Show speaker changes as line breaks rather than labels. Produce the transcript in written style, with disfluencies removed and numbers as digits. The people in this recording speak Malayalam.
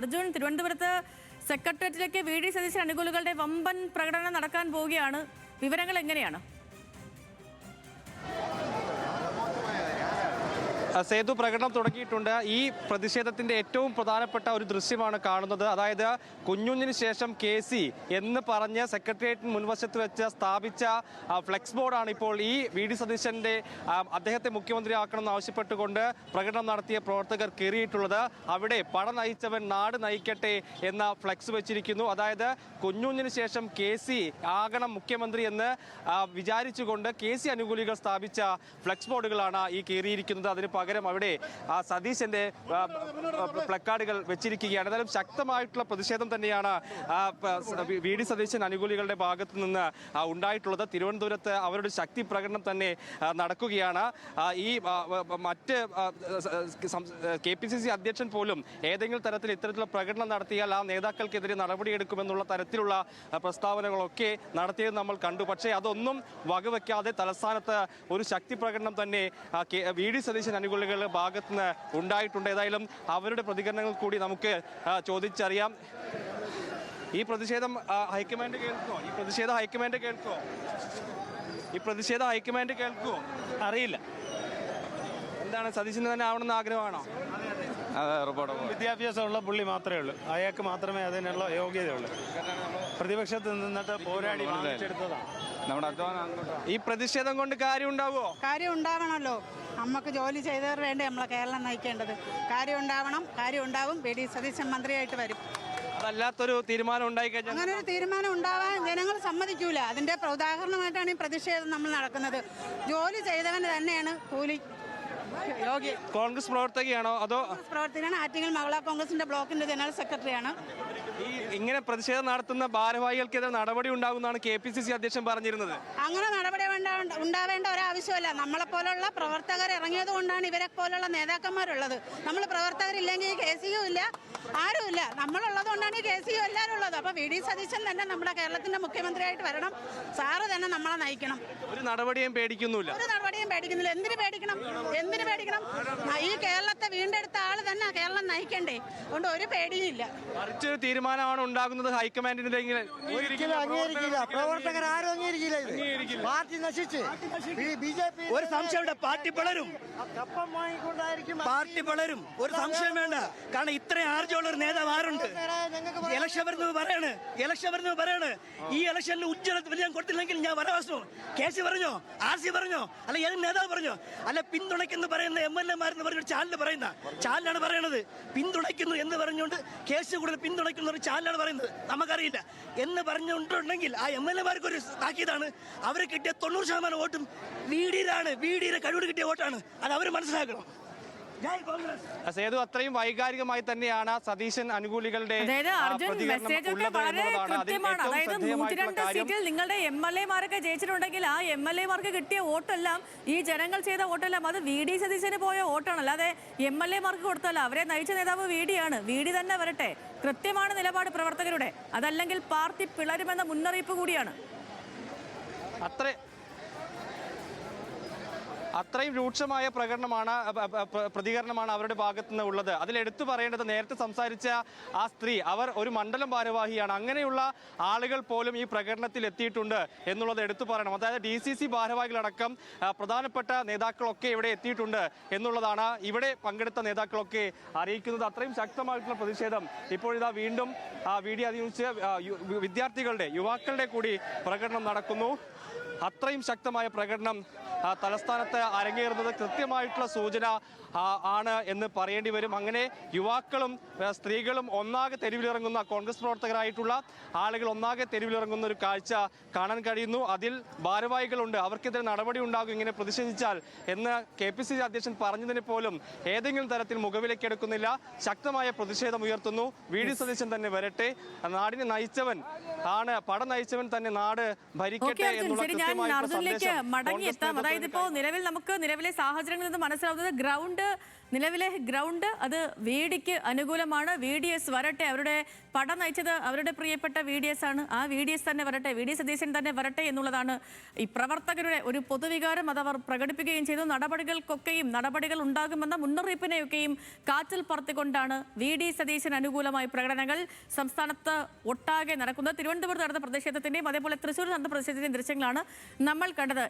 അർജുൻ, തിരുവനന്തപുരത്ത് സെക്രട്ടേറിയറ്റിലേക്ക് വി ഡി സതീശൻ അനുകൂലികളുടെ വമ്പൻ പ്രകടനം നടക്കാൻ പോവുകയാണ്. വിവരങ്ങൾ എങ്ങനെയാണ്?
സേതു പ്രകടനം തുടങ്ങിയിട്ടുണ്ട്. ഈ പ്രതിഷേധത്തിന്റെ ഏറ്റവും പ്രധാനപ്പെട്ട ഒരു ദൃശ്യമാണ് കാണുന്നത്. അതായത് കുഞ്ഞുഞ്ഞിന് ശേഷം KC എന്ന് പറഞ്ഞ് സെക്രട്ടേറിയറ്റിന് മുൻവശത്ത് വെച്ച് സ്ഥാപിച്ച ഫ്ലെക്സ് ബോർഡാണ് ഇപ്പോൾ ഈ വി ഡി സതീശന്റെ അദ്ദേഹത്തെ മുഖ്യമന്ത്രിയാക്കണമെന്ന് ആവശ്യപ്പെട്ടുകൊണ്ട് പ്രകടനം നടത്തിയ പ്രവർത്തകർ കയറിയിട്ടുള്ളത്. അവിടെ പട നയിച്ചവൻ നാട് നയിക്കട്ടെ എന്ന ഫ്ലെക്സ് വെച്ചിരിക്കുന്നു. അതായത് കുഞ്ഞുഞ്ഞിന് ശേഷം KC ആകണം മുഖ്യമന്ത്രി എന്ന് വിചാരിച്ചുകൊണ്ട് KC അനുകൂലികൾ സ്ഥാപിച്ച ഫ്ലെക്സ് ബോർഡുകളാണ് ഈ കയറിയിരിക്കുന്നത്. അതിന് പകരം അവിടെ സതീശന്റെ പ്ലക്കാർഡുകൾ വെച്ചിരിക്കുകയാണ്. എന്നാലും ശക്തമായിട്ടുള്ള പ്രതിഷേധം തന്നെയാണ് വി ഡി സതീശൻ അനുകൂലികളുടെ ഭാഗത്തു നിന്ന് ഉണ്ടായിട്ടുള്ളത്. തിരുവനന്തപുരത്ത് അവരുടെ ശക്തി പ്രകടനം തന്നെ നടക്കുകയാണ്. ഈ മറ്റ് KPCC അധ്യക്ഷൻ പോലും ഏതെങ്കിലും തരത്തിൽ ഇത്തരത്തിലുള്ള പ്രകടനം നടത്തിയാൽ ആ നേതാക്കൾക്കെതിരെ നടപടിയെടുക്കുമെന്നുള്ള തരത്തിലുള്ള പ്രസ്താവനകളൊക്കെ നടത്തിയത് നമ്മൾ കണ്ടു. പക്ഷേ അതൊന്നും വകവെക്കാതെ തലസ്ഥാനത്ത് ഒരു ശക്തി പ്രകടനം തന്നെ വി ഡി സതീശൻ അനുകൂലികളുടെ ഭാഗത്തുനിന്ന് ഉണ്ടായിട്ടുണ്ട്. ഏതായാലും അവരുടെ പ്രതികരണങ്ങൾ കൂടി നമുക്ക് ചോദിച്ചറിയാം. ഈ പ്രതിഷേധം ഹൈക്കമാൻഡ് കേൾക്കുമോ? ഈ പ്രതിഷേധം ഹൈക്കമാൻഡ് കേൾക്കുമോ? അറിയില്ല. എന്താണ്, സതീശന് തന്നെ ആവണമെന്ന് ആഗ്രഹമാണോ?
വിദ്യാഭ്യാസമുള്ള പുള്ളി മാത്രമേ ഉള്ളൂ. അയാൾക്ക് മാത്രമേ അതിനുള്ള യോഗ്യതയുള്ളൂ. പ്രതിപക്ഷത്ത് നിന്നിട്ട് പോരാടി വാങ്ങിച്ചെടുത്തതാണ് നമ്മുടെ അധ്വാനം.
ഈ പ്രതിഷേധം കൊണ്ട് കാര്യം ഉണ്ടാവുമോ?
കാര്യം ഉണ്ടാവണമല്ലോ. നമുക്ക് ജോലി ചെയ്തവർ വേണ്ടേ നമ്മളെ കേരളം നയിക്കേണ്ടത്. കാര്യം ഉണ്ടാവണം, കാര്യം ഉണ്ടാവും. വി ഡി സതീശൻ മന്ത്രിയായിട്ട് വരും.
അതല്ലാത്തൊരു തീരുമാനം ഉണ്ടായി കഴിഞ്ഞാൽ
അങ്ങനെ ഒരു തീരുമാനം ഉണ്ടാവാൻ ജനങ്ങൾ സമ്മതിക്കൂല. അതിന്റെ ഉദാഹരണമായിട്ടാണ് ഈ പ്രതിഷേധം നമ്മൾ നടക്കുന്നത്. ജോലി ചെയ്തവന് തന്നെയാണ് കൂലി യോഗ്യ.
കോൺഗ്രസ് പ്രവർത്തകയാണോ അതോ?
പ്രവർത്തകനാണ്. ആറ്റിങ്ങൽ മഹിളാ കോൺഗ്രസിന്റെ ബ്ലോക്കിന്റെ ജനറൽ സെക്രട്ടറിയാണ്.
ഈ ഇങ്ങനെ പ്രതിഷേധം നടത്തുന്ന ഭാരവാഹികൾക്കെതിരെ നടപടി ഉണ്ടാകുമെന്നാണ് KPCC അധ്യക്ഷൻ പറഞ്ഞിരുന്നത്.
അങ്ങനെ നടപടി ഉണ്ടാവേണ്ട ഒരാവശ്യമല്ല. നമ്മളെപ്പോലുള്ള പ്രവർത്തകർ ഇറങ്ങിയത് കൊണ്ടാണ് ഇവരെ പോലുള്ള നേതാക്കന്മാരുള്ളത്. നമ്മൾ പ്രവർത്തകരില്ലെങ്കിൽ KCU ഇല്ല, ആരുമില്ല. നമ്മളുള്ളത് കൊണ്ടാണ് ഈ KCU എല്ലാവരും ഉള്ളത്. അപ്പൊ വി ഡി സതീശൻ തന്നെ നമ്മുടെ കേരളത്തിന്റെ മുഖ്യമന്ത്രിയായിട്ട് വരണം. സാറ് തന്നെ നമ്മളെ നയിക്കണം.
ഒരു നടപടിയും പേടിക്കുന്നില്ല.
ഒരു നടപടിയും പേടിക്കുന്നില്ല. എന്തിനു പേടിക്കണം? ഈ കേരളത്തെ വീണ്ടെടുത്ത ആള് തന്നെ കേരളം നയിക്കണ്ടേ. അതുകൊണ്ട് ഒരു പേടിയില്ല.
മറിച്ചൊരു തീരുമാനമാണ് ഉണ്ടാകുന്നത് ഹൈക്കമാൻഡിന്റെ.
ഒരിക്കലും അംഗീകരിക്കില്ല. പ്രവർത്തകർ ആരും അംഗീകരിക്കില്ല. പാർട്ടി നശിച്ച് BJP
ഒരു സംശയമുണ്ട്. പാർട്ടി പിളരും. പാർട്ടി പിളരും, ഒരു സംശയം വേണ്ട. കാരണം ഇത്രയും ആർജമുള്ള ഒരു നേതാവ് ആരുണ്ട്? ഇലക്ഷൻ വരുന്നത് പറയാണ്. ഈ ഇലക്ഷനിൽ ഉജ്ജ്വല ഞാൻ കൊടുത്തില്ലെങ്കിൽ ഞാൻ വരവാസോ? KC പറഞ്ഞോ? RC പറഞ്ഞോ? അല്ല ഏതെങ്കിലും നേതാവ് പറഞ്ഞോ? അല്ല പിന്തുണയ്ക്കെന്ന് പറയുന്ന MLA-മാരെന്ന് പറഞ്ഞ ചാനലാണ് പറയണത്. പിന്തുണയ്ക്കുന്നു എന്ന് പറഞ്ഞുകൊണ്ട് KC കൂടുതൽ പിന്തുണയ്ക്കുന്ന ഒരു ചാനലാണ് പറയുന്നത്. നമുക്കറിയില്ല എന്ന് പറഞ്ഞുകൊണ്ടുണ്ടെങ്കിൽ ആ MLA-മാർക്ക് ഒരു താക്കീതാണ്. അവരെ കിട്ടിയ 90% വോട്ടും VD-യുടെ കഴിവ് കിട്ടിയ വോട്ടാണ്. അത് അവർ മനസ്സിലാക്കണം.
സേതു, അത്രയും വൈകാരികമായി തന്നെയാണ് സതീശൻ അനുകൂലികളുടെ
സീറ്റിൽ നിങ്ങളുടെ MLA-മാരൊക്കെ ജയിച്ചിട്ടുണ്ടെങ്കിൽ ആ MLA-മാർക്ക് കിട്ടിയ വോട്ടെല്ലാം, ഈ ജനങ്ങൾ ചെയ്ത വോട്ടെല്ലാം അത് വി ഡി സതീശന് പോയ വോട്ടാണ്. അല്ലാതെ MLA-മാർക്ക് കൊടുത്തല്ല. അവരെ നയിച്ച നേതാവ് VD ആണ്. VD തന്നെ വരട്ടെ. കൃത്യമാണ് നിലപാട് പ്രവർത്തകരുടെ. അതല്ലെങ്കിൽ പാർട്ടി പിളരുമെന്ന മുന്നറിയിപ്പ് കൂടിയാണ്.
അത്രയും രൂക്ഷമായ പ്രതികരണമാണ് അവരുടെ ഭാഗത്തുനിന്ന് ഉള്ളത്. അതിലെടുത്തു പറയേണ്ടത്, നേരത്തെ സംസാരിച്ച ആ സ്ത്രീ, അവർ ഒരു മണ്ഡലം ഭാരവാഹിയാണ്. അങ്ങനെയുള്ള ആളുകൾ പോലും ഈ പ്രകടനത്തിൽ എത്തിയിട്ടുണ്ട് എന്നുള്ളത് എടുത്തു പറയണം. അതായത് DCC ഭാരവാഹികളടക്കം പ്രധാനപ്പെട്ട നേതാക്കളൊക്കെ ഇവിടെ എത്തിയിട്ടുണ്ട് എന്നുള്ളതാണ് ഇവിടെ പങ്കെടുത്ത നേതാക്കളൊക്കെ അറിയിക്കുന്നത്. അത്രയും ശക്തമായിട്ടുള്ള പ്രതിഷേധം ഇപ്പോഴിതാ വീണ്ടും VD അതിനുവച്ച് വിദ്യാർത്ഥികളുടെ, യുവാക്കളുടെ കൂടി പ്രകടനം നടക്കുന്നു. അത്രയും ശക്തമായ പ്രകടനം തലസ്ഥാനത്ത് അരങ്ങേറുന്നത് കൃത്യമായിട്ടുള്ള സൂചന ആണ് എന്ന് പറയേണ്ടി വരും. അങ്ങനെ യുവാക്കളും സ്ത്രീകളും ഒന്നാകെ തെരുവിലിറങ്ങുന്ന, കോൺഗ്രസ് പ്രവർത്തകരായിട്ടുള്ള ആളുകൾ ഒന്നാകെ തെരുവിലിറങ്ങുന്ന ഒരു കാഴ്ച കാണാൻ കഴിയുന്നു. അതിൽ ഭാരവാഹികളുണ്ട്. അവർക്കെതിരെ നടപടി ഉണ്ടാകും ഇങ്ങനെ പ്രതിഷേധിച്ചാൽ എന്ന് KPCC അധ്യക്ഷൻ പറഞ്ഞതിന് പോലും ഏതെങ്കിലും തരത്തിൽ മുഖവിലക്കെടുക്കുന്നില്ല. ശക്തമായ പ്രതിഷേധം ഉയർത്തുന്നു. വി ഡി സതീശൻ തന്നെ വരട്ടെ, നാടിനെ നയിച്ചവൻ ആണ്, പട നയിച്ചവൻ തന്നെ നാട് ഭരിക്കട്ടെ എന്നുള്ള കൃത്യമായ സന്ദേശം
അതായത് ഇപ്പോൾ നിലവിലെ സാഹചര്യങ്ങളിൽ നിന്ന് മനസ്സിലാവുന്നത് നിലവിലെ ഗ്രൗണ്ട് അത് VDക്ക് അനുകൂലമാണ്. VDS വരട്ടെ, അവരുടെ പട നയിച്ചത് അവരുടെ പ്രിയപ്പെട്ട VDS ആണ്. ആ VDS തന്നെ വരട്ടെ, VD സതീശൻ തന്നെ വരട്ടെ എന്നുള്ളതാണ് ഈ പ്രവർത്തകരുടെ ഒരു പൊതുവികാരം. അത് അവർ പ്രകടിപ്പിക്കുകയും ചെയ്തു. നടപടികൾ ഉണ്ടാകുമെന്ന മുന്നറിയിപ്പിനെയൊക്കെയും കാറ്റിൽ പറത്തിക്കൊണ്ടാണ് VD സതീശൻ അനുകൂലമായ പ്രകടനങ്ങൾ സംസ്ഥാനത്ത് ഒട്ടാകെ നടക്കുന്നത്. തിരുവനന്തപുരത്ത് നടന്ന പ്രതിഷേധത്തിന്റെയും അതേപോലെ തൃശ്ശൂർ നടന്ന പ്രതിഷേധത്തിന്റെയും ദൃശ്യങ്ങളാണ് നമ്മൾ കണ്ടത്.